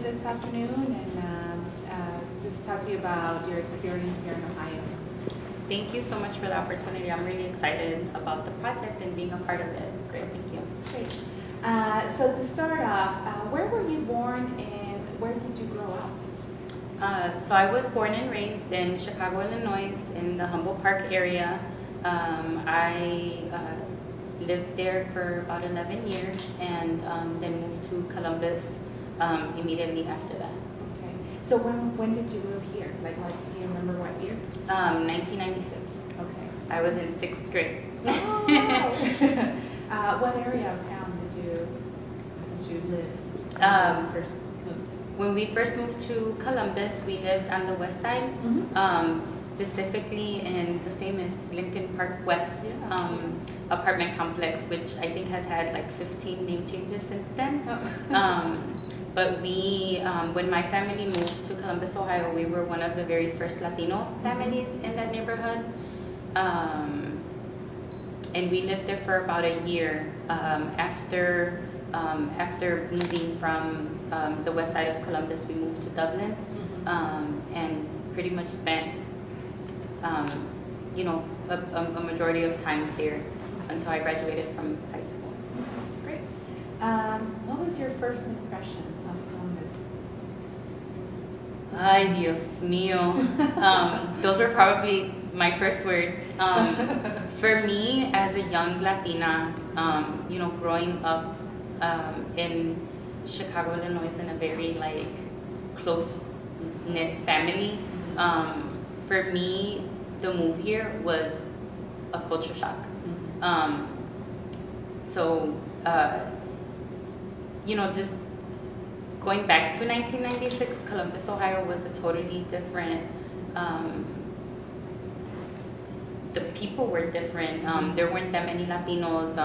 this afternoon and just talk to you about your experience here in Ohio. Thank you so much for the opportunity. I'm really excited about the project and being a part of it. Great, thank you. Great. So to start off, where were you born and where did you grow up? So I was born and raised in Chicago, Illinois, in the Humboldt Park area. I lived there for about 11 years and then moved to Columbus immediately after that. Okay. So when did you move here? Like, what, do you remember what year? 1996. Okay. I was in 6th grade. Oh, wow. What area of town did you live when you first moved? When we first moved to Columbus, we lived on the west side, specifically in the famous Lincoln Park West apartment complex, which I think has had like 15 name changes since then. But we, when my family moved to Columbus, Ohio, we were one of the very first Latino families in that neighborhood. And we lived there for about a year after moving from the west side of Columbus. We moved to Dublin and pretty much spent, a majority of time there until I graduated from high school. Great. What was your first impression of Columbus? Ay, Dios mío. Those were probably my first words. For me, as a young Latina, growing up in Chicago, Illinois, in a very close-knit family, for me, the move here was a culture shock. Just going back to 1996, Columbus, Ohio was a totally different, the people were different. There weren't that many Latinos.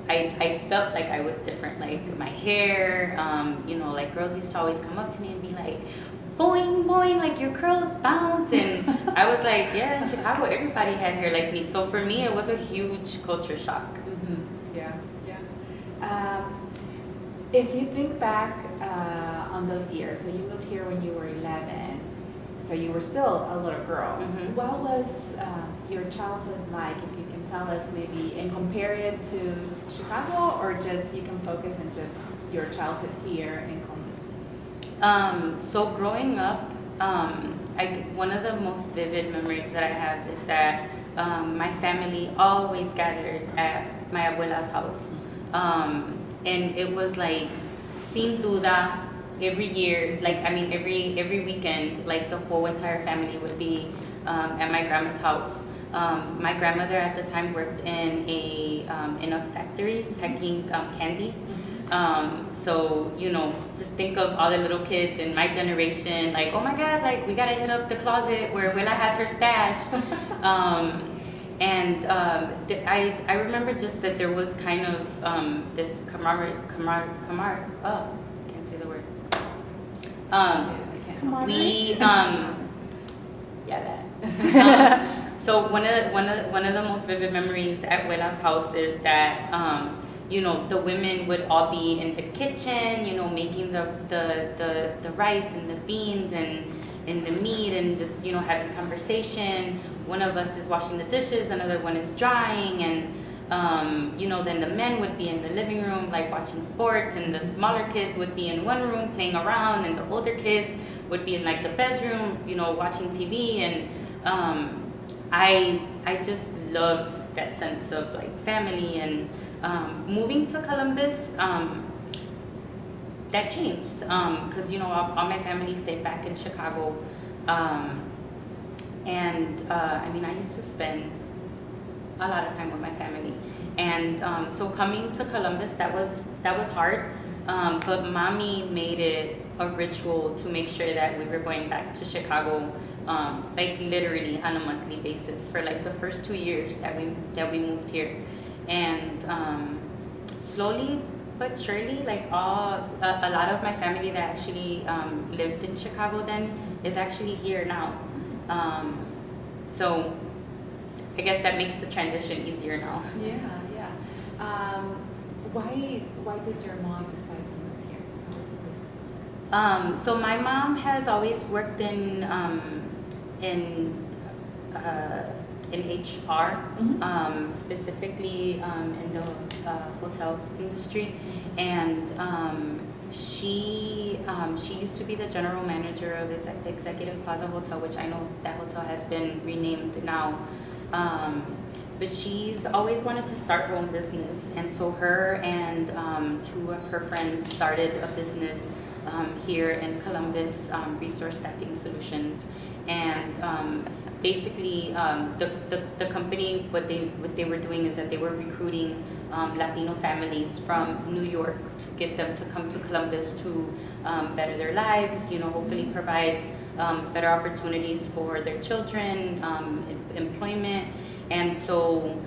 I felt like I was different, like my hair, girls used to always come up to me and be like, boing, boing, like your curls bounce. And I was like, yeah, in Chicago, everybody had hair like me. So for me, it was a huge culture shock. Yeah. If you think back on those years, so you moved here when you were 11, so you were still a little girl. What was your childhood like, if you can tell us maybe, and compare it to Chicago, or just you can focus on just your childhood here in Columbus? So growing up, one of the most vivid memories that I have is that my family always gathered at my abuela's house. And it was like, sin duda, every year, every weekend, the whole entire family would be at my grandma's house. My grandmother at the time worked in a factory packing candy. So, just think of all the little kids in my generation, like, oh my God, we gotta hit up the closet where Abuela has her stash. I remember just that there was kind of this can't say the word. So one of the most vivid memories at Abuela's house is that the women would all be in the kitchen, making the rice and the beans and the meat and just having conversation. One of us is washing the dishes, another one is drying, and then the men would be in the living room watching sports, and the smaller kids would be in one room playing around, and the older kids would be in the bedroom watching TV. And I just love that sense of family. And moving to Columbus, that changed because all my family stayed back in Chicago. I used to spend a lot of time with my family, and so coming to Columbus, that was hard, but Mommy made it a ritual to make sure that we were going back to Chicago, literally on a monthly basis for the first 2 years that we moved here. And slowly but surely, a lot of my family that actually lived in Chicago then is actually here now. So I guess that makes the transition easier now. Yeah. Why did your mom decide to move here? So my mom has always worked in uh, in HR, specifically in the hotel industry, and she used to be the general manager of Executive Plaza Hotel, which I know that hotel has been renamed now. But she's always wanted to start her own business, and so her and two of her friends started a business here in Columbus, Resource Staffing Solutions, and basically the company, what they were doing is that they were recruiting Latino families from New York to get them to come to Columbus to better their lives, hopefully provide better opportunities for their children, employment. And so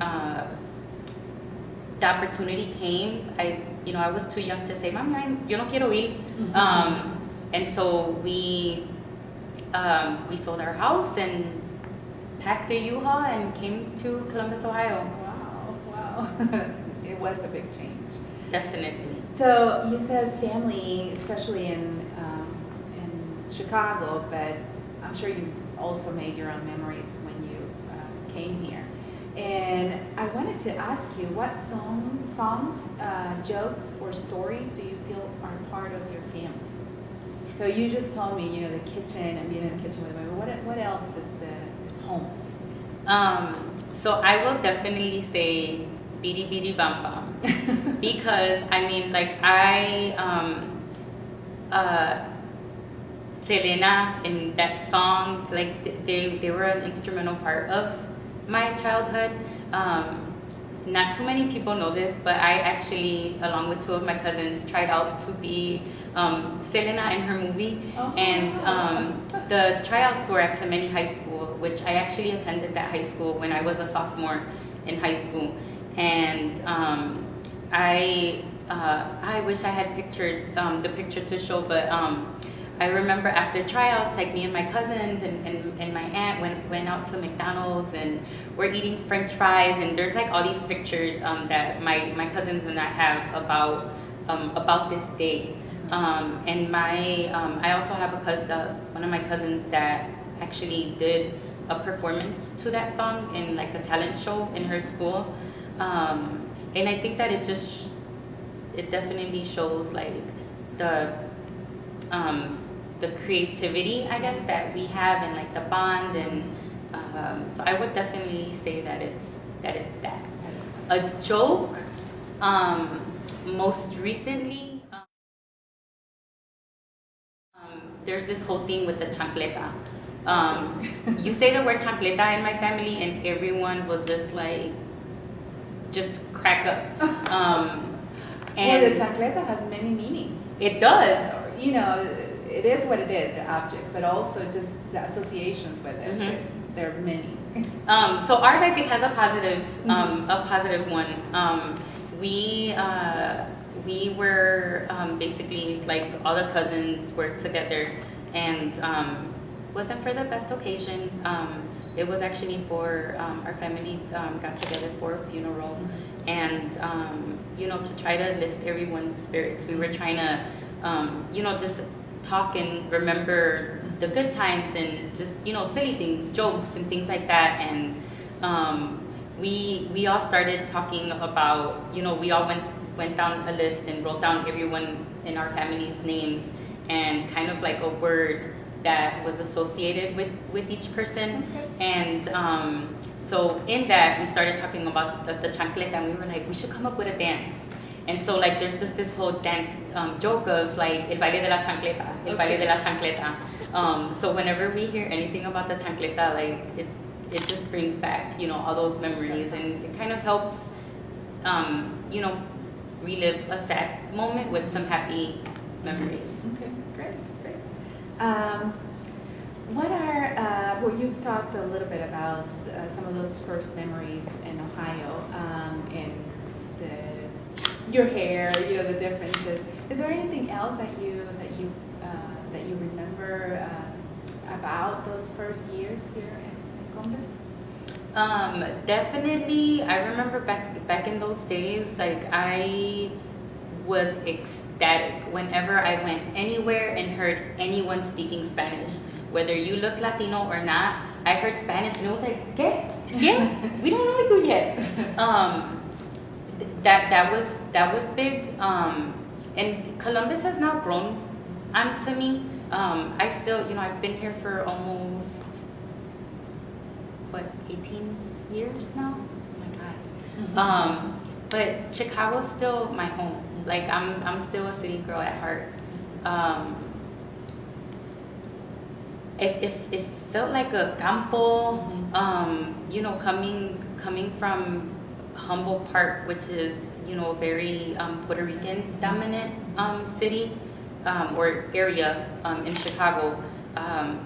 the opportunity came. I was too young to say, Mom, yo no quiero ir. And so we sold our house and packed the U-Haul and came to Columbus, Ohio. Wow. It was a big change. Definitely. So you said family, especially in Chicago, but I'm sure you also made your own memories when you came here. And I wanted to ask you, what songs, jokes, or stories do you feel are part of your family? So you just told me, the kitchen and being in the kitchen with women. What else is home? So I will definitely say Bidi Bidi Bam Bam because Selena in that song, they were an instrumental part of my childhood. Not too many people know this, but I actually, along with two of my cousins, tried out to be Selena in her movie. Oh. And the tryouts were at Clemente High School, which I actually attended that high school when I was a sophomore in high school. And I wish I had pictures, the picture to show, but I remember after tryouts, me and my cousins and my aunt went out to McDonald's and we're eating French fries, and there's all these pictures that my cousins and I have about this day. And I also have one of my cousins that actually did a performance to that song in a talent show in her school. And I think that it definitely shows the creativity, I guess, that we have, and the bond, and so I would definitely say that it's that. A joke, most recently, there's this whole thing with the chancleta. You say the word chancleta in my family, and everyone will just crack up. And the chancleta has many meanings. It does. It is what it is, the object, but also just the associations with it. Mm-hmm. There are many. So ours, I think, has a positive one. We were basically all the cousins worked together, and wasn't for the best occasion. It was actually for our family got together for a funeral, and to try to lift everyone's spirits. We were trying to just talk and remember the good times and just silly things, jokes and things like that. And we all started talking about we all went down a list and wrote down everyone in our family's names and kind of a word that was associated with each person. Okay. And so in that we started talking about the chancleta, and we were we should come up with a dance. And so there's just this whole dance joke of el baile de la chancleta, el baile de la chancleta. So whenever we hear anything about the chancleta, it just brings back all those memories, and it kind of helps relive a sad moment with some happy memories. Okay, great. What are you've talked a little bit about some of those first memories in Ohio, and your hair, the differences. Is there anything else that you remember about those first years here in Columbus? Definitely, I remember back in those days, I was ecstatic that whenever I went anywhere and heard anyone speaking Spanish, whether you look Latino or not, I heard Spanish and it was like, ¿qué? ¿Qué? We don't know you yet. That was big. And Columbus has now grown onto me. I still, I've been here for almost 18 years now. Oh my God. Mm-hmm. But Chicago's still my home. Like I'm still a city girl at heart. It felt like a campo, coming from Humboldt Park, which is, a very Puerto Rican dominant city or area in Chicago.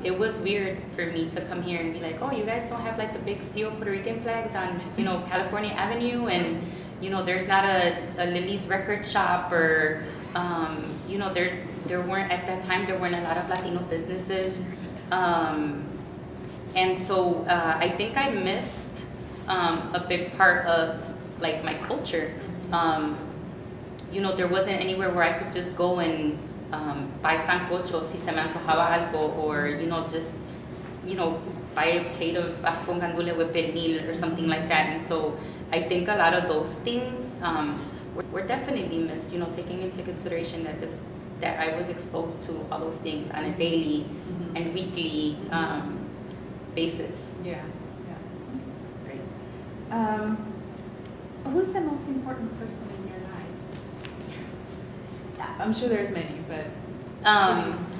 It was weird for me to come here and be like, oh, you guys don't have like the big steel Puerto Rican flags on, California Avenue, and, there's not a Lily's record shop, or, there weren't, at that time, there weren't a lot of Latino businesses. And so I think I missed a big part of like my culture. There wasn't anywhere where I could just go and buy sancocho si se me antojaba algo, or just buy a plate of arroz con gandules with pernil or something like that. And so I think a lot of those things were definitely missed. Taking into consideration that I was exposed to all those things on a daily and weekly basis. Yeah. Great. Who's the most important person in your life? I'm sure there's many, but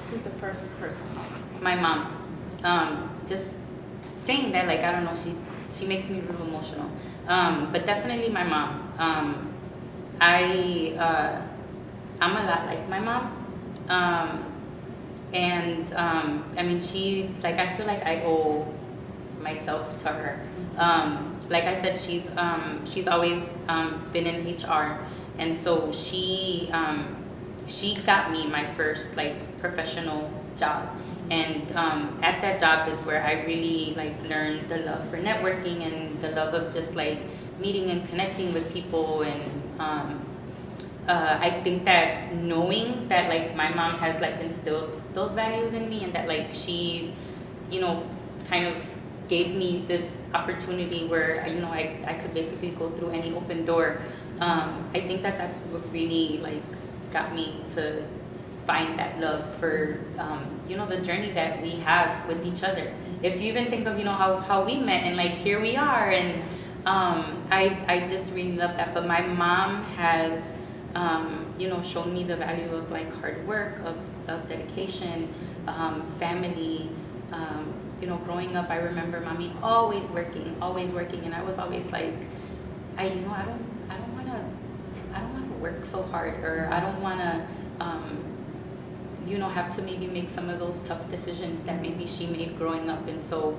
who's the first person? My mom. Just saying that, like, I don't know, she makes me real emotional. But definitely my mom. I'm a lot like my mom. She, like, I feel like I owe myself to her. Like I said, she's always been in HR, and so she got me my first like professional job, and at that job is where I really like learned the love for networking and the love of just like meeting and connecting with people. And I think that knowing that like my mom has like instilled those values in me, and that like she, kind of gave me this opportunity where I could basically go through any open door. I think that that's what really like got me to find that love for the journey that we have with each other. If you even think of how we met, and like here we are, and I just really love that. But my mom has shown me the value of like hard work, of dedication, family. Growing up, I remember mommy always working, and I was always like, I don't want to work so hard, or I don't want to, have to maybe make some of those tough decisions that maybe she made growing up. And so,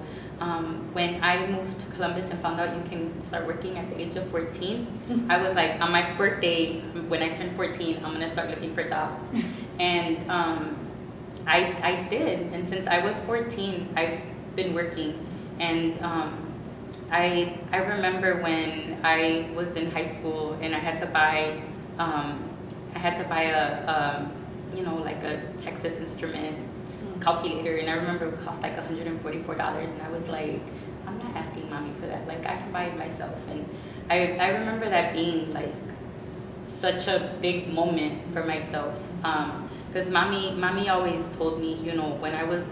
when I moved to Columbus and found out you can start working at the age of 14, I was like, on my birthday, when I turned 14, I'm gonna start looking for jobs. And I did, and since I was 14, I've been working. And I remember when I was in high school and I had to buy a like a Texas Instrument calculator, and I remember it cost like $144, and I was like, I'm not asking mommy for that, like I can buy it myself. And I remember that being like such a big moment for myself, because mommy always told me, when I was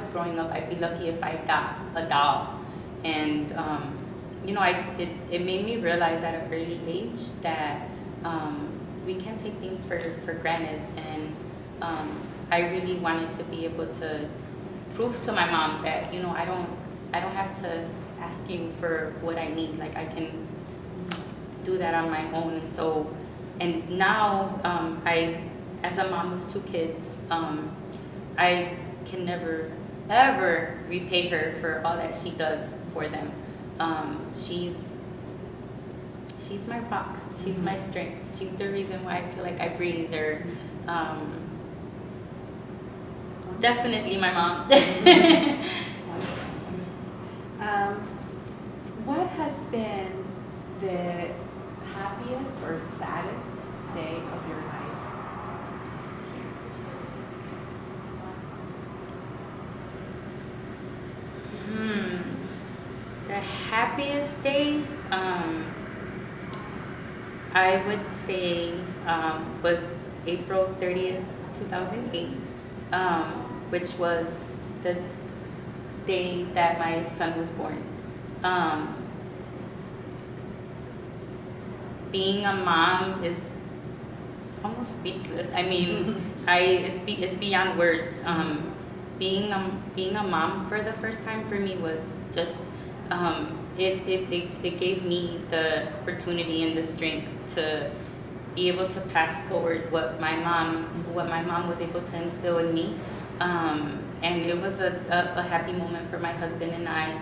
growing up, I'd be lucky if I got a doll. And it made me realize at an early age that we can't take things for granted. And I really wanted to be able to prove to my mom that I don't have to ask you for what I need. Like I can do that on my own. And so, and now I, as a mom of 2 kids, I can never ever repay her for all that she does for them. She's my rock. She's my strength. She's the reason why I feel like I breathe. Or definitely my mom. What has been the happiest or saddest day of your life? happiest day, I would say was April 30th, 2008, which was the day that my son was born. Being a mom is it's almost speechless. I mean, it's beyond words. Being a mom for the first time for me was just it gave me the opportunity and the strength to be able to pass forward what my mom was able to instill in me, and it was a happy moment for my husband and I.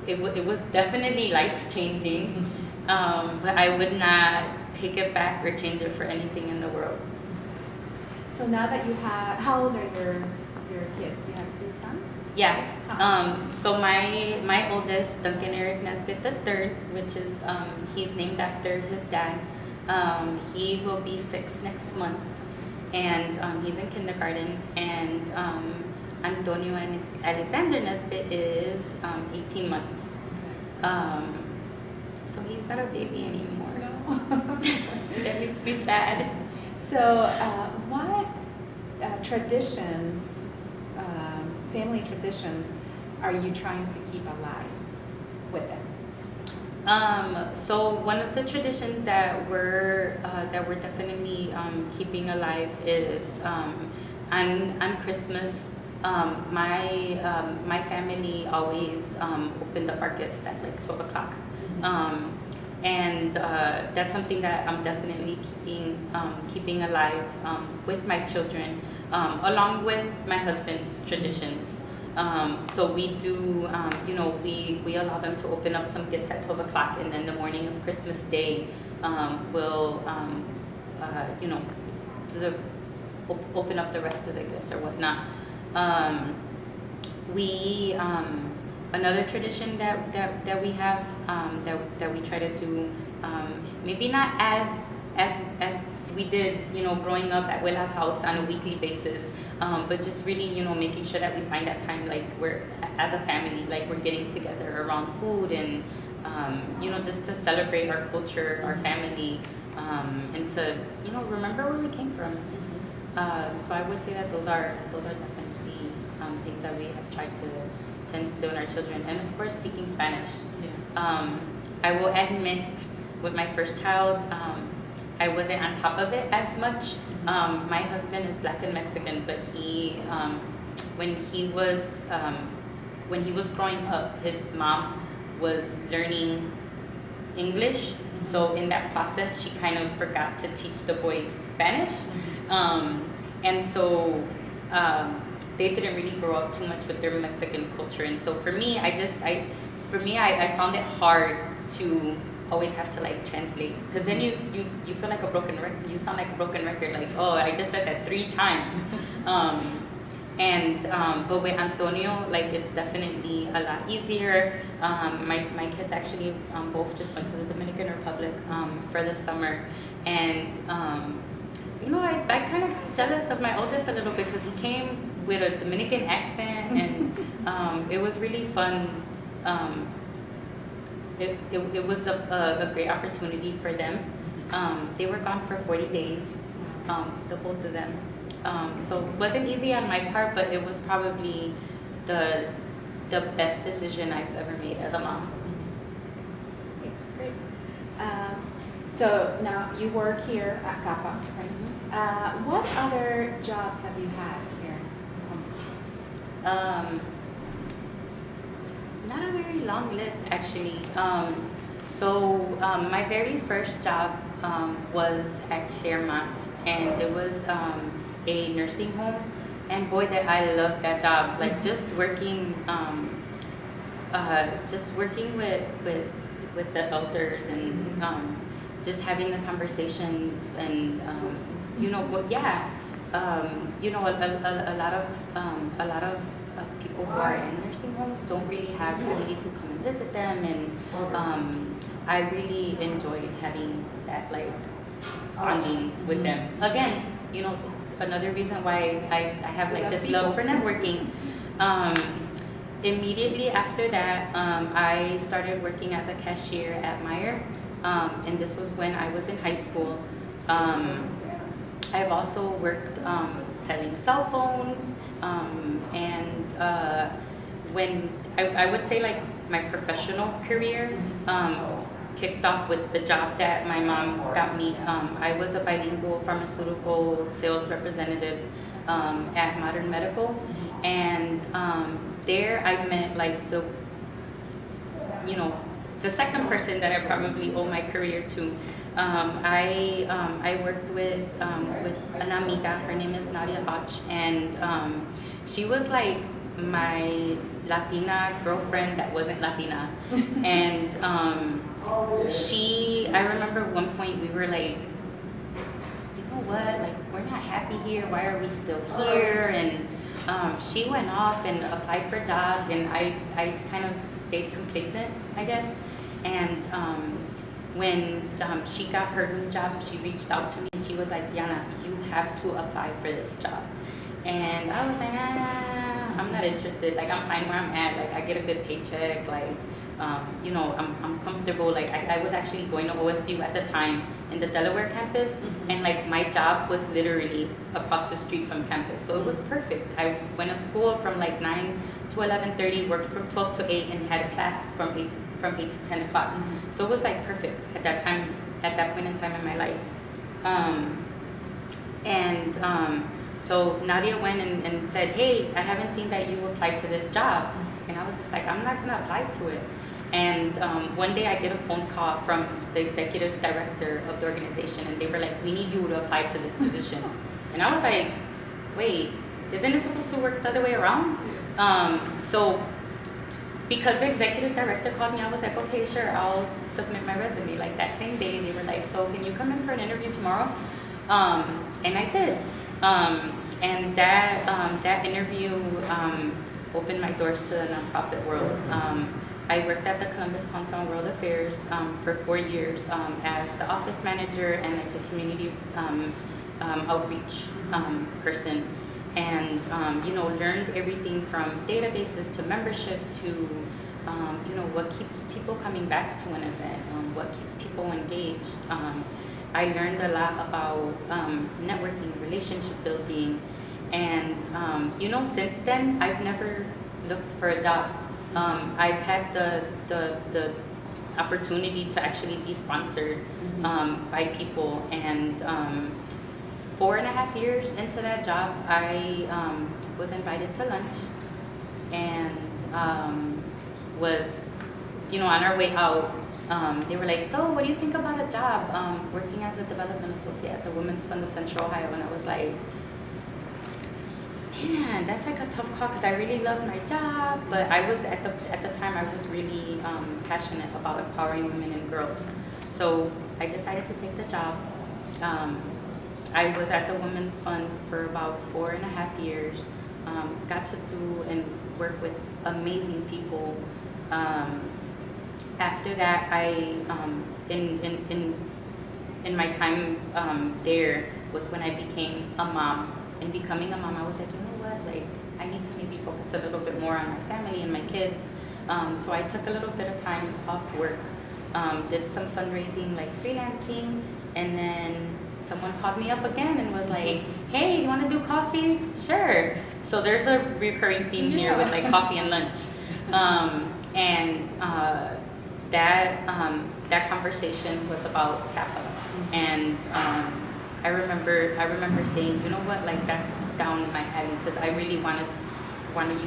It was definitely life-changing, but I would not take it back or change it for anything in the world. So now that you have, how old are your kids? You have 2 sons? Yeah. So my oldest, Duncan Eric Nesbitt III, which is he's named after his dad. He will be 6 next month, and he's in kindergarten. And Antonio and Alexander Nesbitt is 18 months. So he's not a baby anymore. No. That makes me sad. So what traditions, family traditions, are you trying to keep alive with them? So one of the traditions that we're definitely keeping alive is on Christmas. My family always opened up our gifts at like 12 o'clock. And that's something that I'm definitely keeping alive with my children, along with my husband's traditions. So we do, we allow them to open up some gifts at 12 o'clock, and then the morning of Christmas Day, we'll, open up the rest of the gifts or whatnot. Another tradition that we have, that we try to do, maybe not as we did, growing up at Willa's house on a weekly basis, but just really, making sure that we find that time, like we're, as a family, like we're getting together around food and, just to celebrate our culture, our family, and to, remember where we came from. So I would say that those are definitely things that we have tried to instill in our children, and of course speaking Spanish. Yeah. I will admit, with my first child, I wasn't on top of it as much. My husband is Black and Mexican, but he, when he was growing up, his mom was learning English. So in that process, she kind of forgot to teach the boys Spanish, and so they didn't really grow up too much with their Mexican culture. And so for me, I found it hard to always have to like translate, because then you feel like a broken record. You sound like a broken record, like, oh, I just said that 3 times. But with Antonio, like, it's definitely a lot easier. My kids actually both just went to the Dominican Republic for the summer, and I kind of jealous of my oldest a little bit, because he came with a Dominican accent, and it was really fun. It was a great opportunity for them. They were gone for 40 days, the both of them. So it wasn't easy on my part, but it was probably the best decision I've ever made as a mom. Okay, great. So now you work here at Kappa, right? Mm-hmm. What other jobs have you had here in Columbus? Not a very long list, actually. My very first job was at Claremont, and it was a nursing home, and boy, that I loved that job. Like, just working with the elders, and just having the conversations, and a lot of people who are in nursing homes don't really have families who come and visit them, and I really enjoyed having that, like, bonding with them. Again, another reason why I have like this love for networking. immediately after that, I started working as a cashier at Meyer, and this was when I was in high school. I've also worked selling cell phones, and when I would say like my professional career kicked off with the job that my mom got me. I was a bilingual pharmaceutical sales representative at Modern Medical, and there I met like the second person that I probably owe my career to. I worked with an amiga. Her name is Nadia Bach, and she was like my Latina girlfriend that wasn't Latina. And I remember one point we were like, you know what, like we're not happy here, why are we still here? And she went off and applied for jobs, and I kind of stayed complacent, I guess. And when she got her new job, she reached out to me and she was like, Diana, you have to apply for this job. And I was like, I'm not interested. Like, I'm fine where I'm at. Like, I get a good paycheck. Like, I'm comfortable. Like, I was actually going to OSU at the time in the Delaware campus. Mm-hmm. And, like, my job was literally across the street from campus. So it was perfect. I went to school from, like, 9 to 11:30, worked from 12 to 8, and had a class from 8 to 10 o'clock. Mm-hmm. So it was, like, perfect at that time, at that point in time in my life. So Nadia went and said, hey, I haven't seen that you applied to this job. And I was just like, I'm not going to apply to it. And one day I get a phone call from the executive director of the organization, and they were like, we need you to apply to this position. And I was like, wait, isn't it supposed to work the other way around? So because the executive director called me, I was like, okay, sure, I'll submit my resume. Like that same day, they were like, so can you come in for an interview tomorrow? And I did. And that interview opened my doors to the nonprofit world. I worked at the Columbus Council on World Affairs for 4 years as the office manager and like the community outreach person, and learned everything from databases to membership to what keeps people coming back to an event, what keeps people engaged. I learned a lot about networking, relationship building, and since then I've never looked for a job. I've had the opportunity to actually be sponsored by people, and 4.5 years into that job, I was invited to lunch, and was on our way out. They were like, so what do you think about a job working as a development associate at the Women's Fund of Central Ohio? And I was like, man, that's like a tough call because I really loved my job, but I was at the time I was really passionate about empowering women and girls. So I decided to take the job. I was at the Women's Fund for about 4.5 years. Got to do and work with amazing people. After that, I in my time there was when I became a mom. And becoming a mom, I was like, you know what, like I need to maybe focus a little bit more on my family and my kids. So I took a little bit of time off work, did some fundraising, like freelancing, and then someone called me up again and was like, hey, you want to do coffee? Sure. So there's a recurring theme here with like coffee and lunch. That conversation was about capital, and I remember saying, you know what, like that's down my alley because I really want to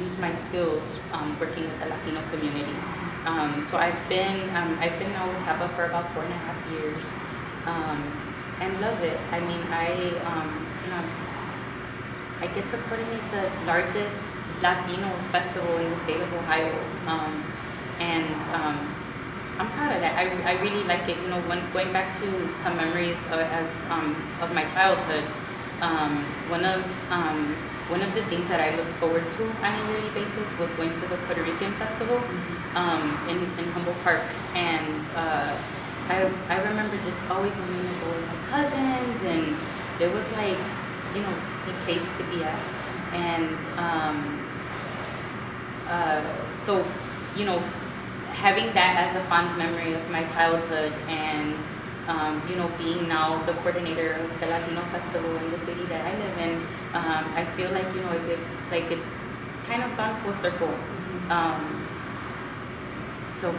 use my skills working with the Latino community. So I've been now with CAPA for about 4.5 years, and love it. I mean, I get to coordinate the largest Latino festival in the state of Ohio, and I'm proud of that. I really like it. When going back to some memories of my childhood, one of the things that I look forward to on a yearly basis was going to the Puerto Rican festival in Humboldt Park, and I remember just always wanting to go with my cousins, and it was like the place to be at, and So, you know, having that as a fond memory of my childhood and, you know, being now the coordinator of the Latino Festival in the city that I live in, I feel like, you know, it's kind of gone full circle. So,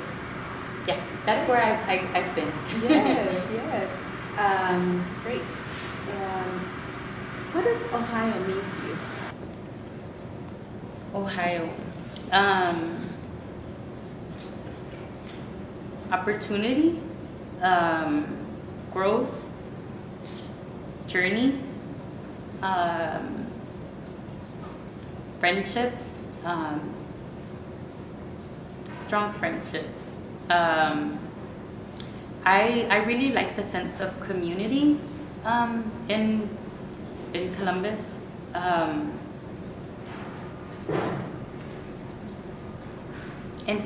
yeah, that's where I've been. Yes, yes. Great. What does Ohio mean to you? Ohio. Opportunity, growth, journey, friendships, strong friendships. I really like the sense of community in Columbus. And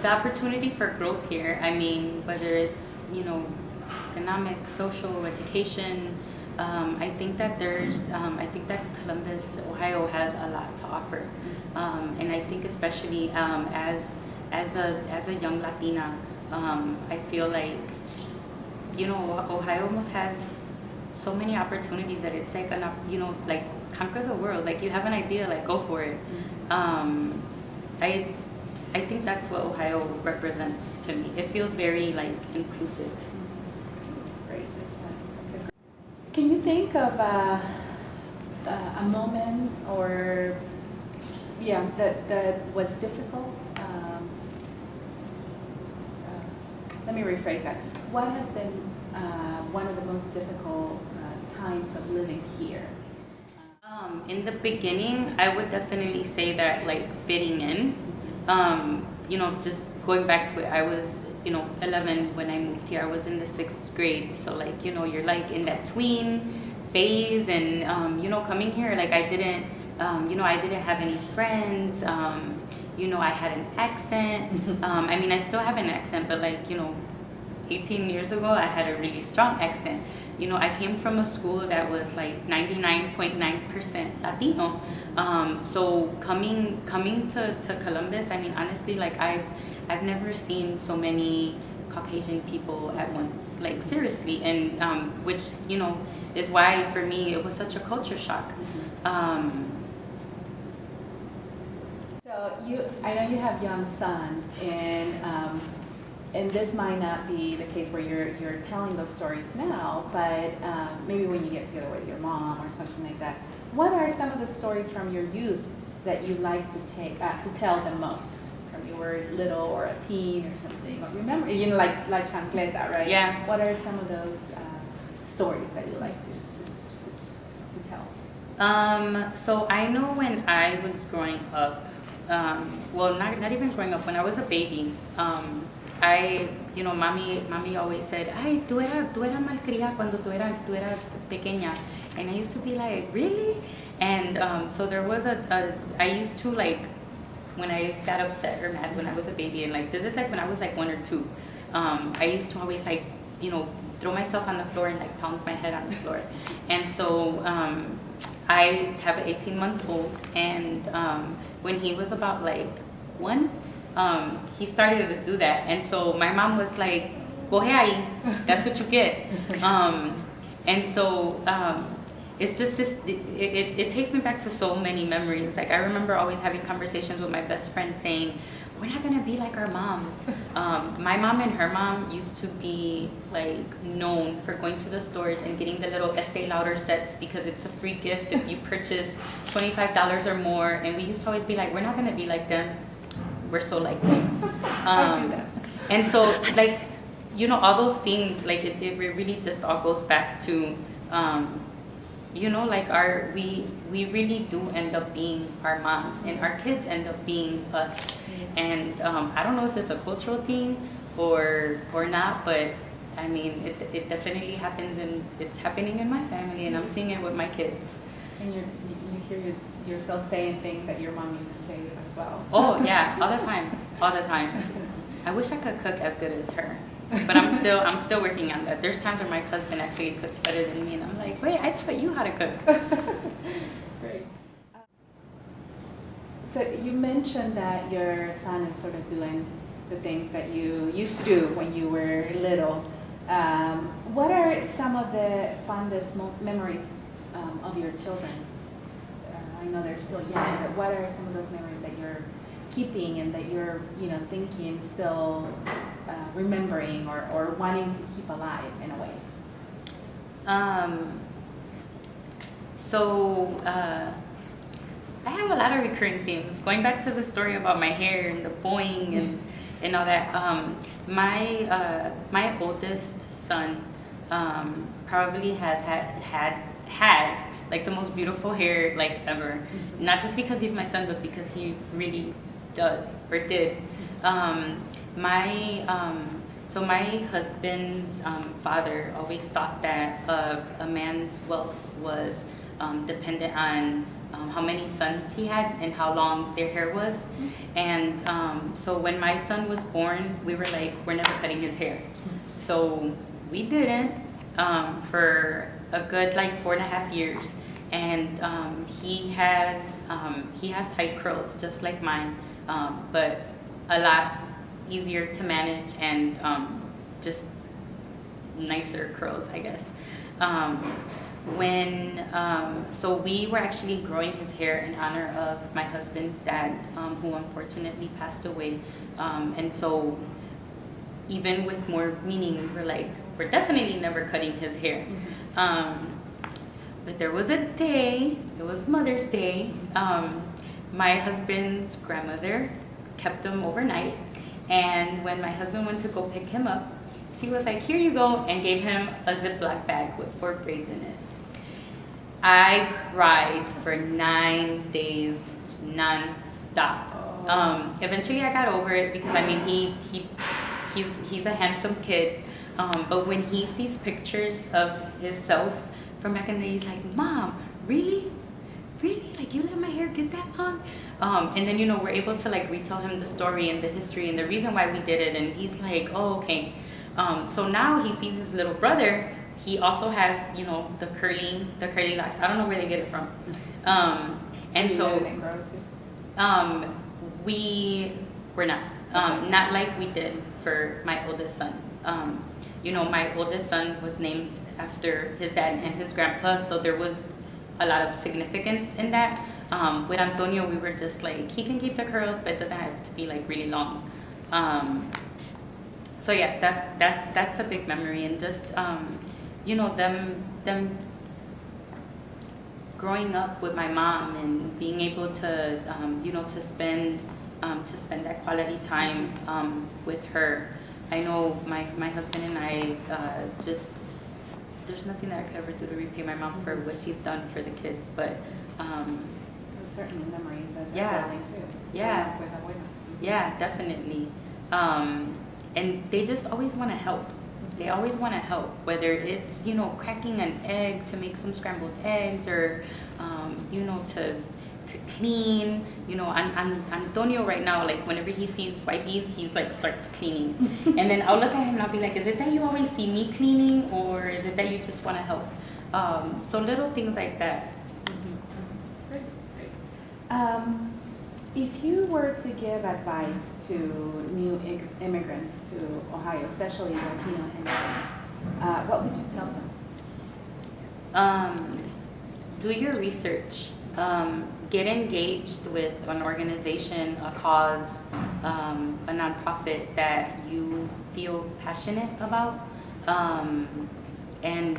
the opportunity for growth here, I mean, whether it's, you know, economic, social, education, I think that I think that Columbus, Ohio has a lot to offer. And I think especially as a young Latina, I feel like, you know, Ohio almost has so many opportunities that it's like, you know, like conquer the world. Like you have an idea, like go for it. I think that's what Ohio represents to me. It feels very like inclusive. Great. Can you think of a moment or that was difficult? Let me rephrase that. What has been one of the most difficult times of living here? In the beginning, I would definitely say that like fitting in. You know, just going back to it, I was, you know, 11 when I moved here. I was in the 6th grade. So like, you know, you're like in that tween phase and, you know, coming here, like I didn't, you know, I didn't have any friends. You know, I had an accent. I mean, I still have an accent, but like, you know, 18 years ago, I had a really strong accent. You know, I came from a school that was like 99.9% Latino. So coming to Columbus, I mean, honestly, like I've never seen so many Caucasian people at once, like seriously, and which, you know, is why for me it was such a culture shock. So I know you have young sons, and this might not be the case where you're telling those stories now, but maybe when you get together with your mom or something like that. What are some of the stories from your youth that you like to tell the most? From you were little or a teen or something? Or remember, you know, like chancleta, right? Yeah. What are some of those stories that you like to tell? So I know when I was growing up, well, not even growing up, when I was a baby, you know, mami always said, ay, tú eras malcriada cuando tú eras pequeña. And I used to be like, really? And so there was I used to like, when I got upset or mad when I was a baby, and like, this is like when I was like 1 or 2, I used to always like, you know, throw myself on the floor and like pound my head on the floor. And so I have an 18-month-old, and when he was about like 1, he started to do that. And so my mom was like, coge ahí, that's what you get. And so it's just this, it takes me back to so many memories. Like I remember always having conversations with my best friend saying, we're not gonna be like our moms. My mom and her mom used to be like known for going to the stores and getting the little Estee Lauder sets because it's a free gift if you purchase $25 or more. And we used to always be like, we're not gonna be like them. We're so like them. I do that. And so like, you know, all those things, like it really just all goes back to, you know, like we really do end up being our moms, and our kids end up being us. And I don't know if it's a cultural thing or not, but I mean, it definitely happens, and it's happening in my family, and I'm seeing it with my kids. And you hear yourself saying things that your mom used to say as well. Oh yeah, all the time. I wish I could cook as good as her, but I'm still working on that. There's times where my husband actually cooks better than me, and I'm like, wait, I taught you how to cook. Great. So So you mentioned that your son is sort of doing the things that you used to do when you were little. What are some of the fondest memories of your children? I know they're still young, but what are some of those memories that you're keeping and that you're, thinking, still remembering or wanting to keep alive in a way? I have a lot of recurring themes. Going back to the story about my hair and the boing and all that. My oldest son probably has like the most beautiful hair like ever. Not just because he's my son, but because he really does or did. So my husband's father always thought that a man's wealth was dependent on how many sons he had and how long their hair was. And so when my son was born, we were like, we're never cutting his hair. So we didn't for a good like 4.5 years. And he has tight curls just like mine, but a lot easier to manage and just nicer curls, I guess. So we were actually growing his hair in honor of my husband's dad, who unfortunately passed away. And so even with more meaning, we're definitely never cutting his hair. But there was a day, it was Mother's Day, my husband's grandmother kept him overnight, and when my husband went to go pick him up, she was like, here you go, and gave him a Ziploc bag with 4 braids in it. I cried for 9 days non-stop. Eventually I got over it because I mean he's a handsome kid, but when he sees pictures of himself from back in the day, he's like, Mom, really? Like, you let my hair get that long? And then, we're able to like retell him the story and the history and the reason why we did it, and he's like, oh, okay. So now he sees his little brother. He also has, the curly locks. I don't know where they get it from. And so we're not like we did for my oldest son. My oldest son was named after his dad and his grandpa, so there was a lot of significance in that. With Antonio, we were just like, he can keep the curls, but it doesn't have to be like really long. So yeah, that's a big memory, and just them growing up with my mom and being able to to spend that quality time with her. I know my husband and I just, there's nothing that I could ever do to repay my mom for what she's done for the kids, but certainly memories of yeah, family too. yeah, yeah, definitely. And they just always want to help. They always want to help, whether it's cracking an egg to make some scrambled eggs, or to clean. Antonio right now, like whenever he sees wipes, he's like starts cleaning, and then I'll look at him and I'll be like, is it that you always see me cleaning, or is it that you just want to help? So little things like that. Great. If you were to give advice to new immigrants to Ohio, especially Latino immigrants, what would you tell them? Do your research. Get engaged with an organization, a cause, a nonprofit that you feel passionate about, and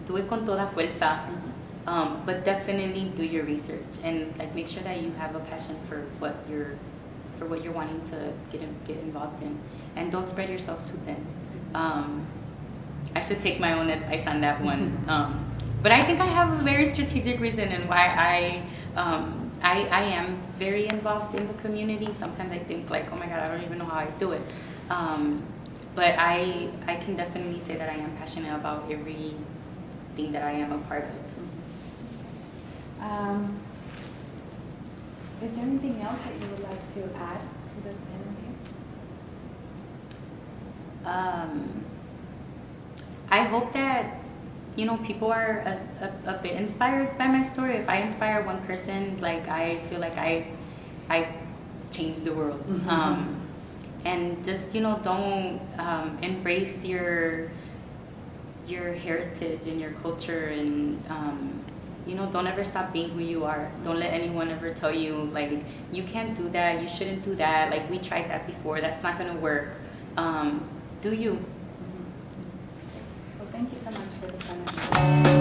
do it con toda fuerza. But definitely do your research and like make sure that you have a passion for what you're wanting to get involved in, and don't spread yourself too thin. I should take my own advice on that one. But I think I have a very strategic reason and why I am very involved in the community. Sometimes I think like, oh my God, I don't even know how I do it. But I can definitely say that I am passionate about everything that I am a part of. Is there anything else that you would like to add to this interview? I hope that you know, people are a bit inspired by my story. If I inspire one person, like, I feel like I changed the world. And just, you know, don't embrace your heritage and your culture, and you know, don't ever stop being who you are. Don't let anyone ever tell you, like, you can't do that, you shouldn't do that, like, we tried that before, that's not gonna work. Do you. Well, thank you so much for the time.